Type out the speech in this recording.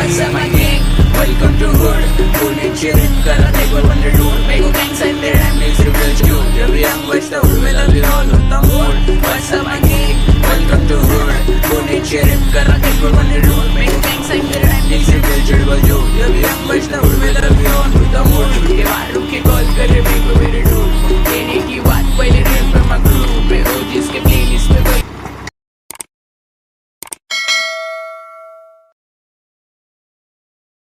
What's up my gang? Welcome to hood. Pune chirip kara table on the road. Make a gang side there and makes you real cute. Every young boy stop with a little on the mood. What's up my gang? Welcome to hood. Pune chirip kara table on the road. Make a gang side there and makes you real cute.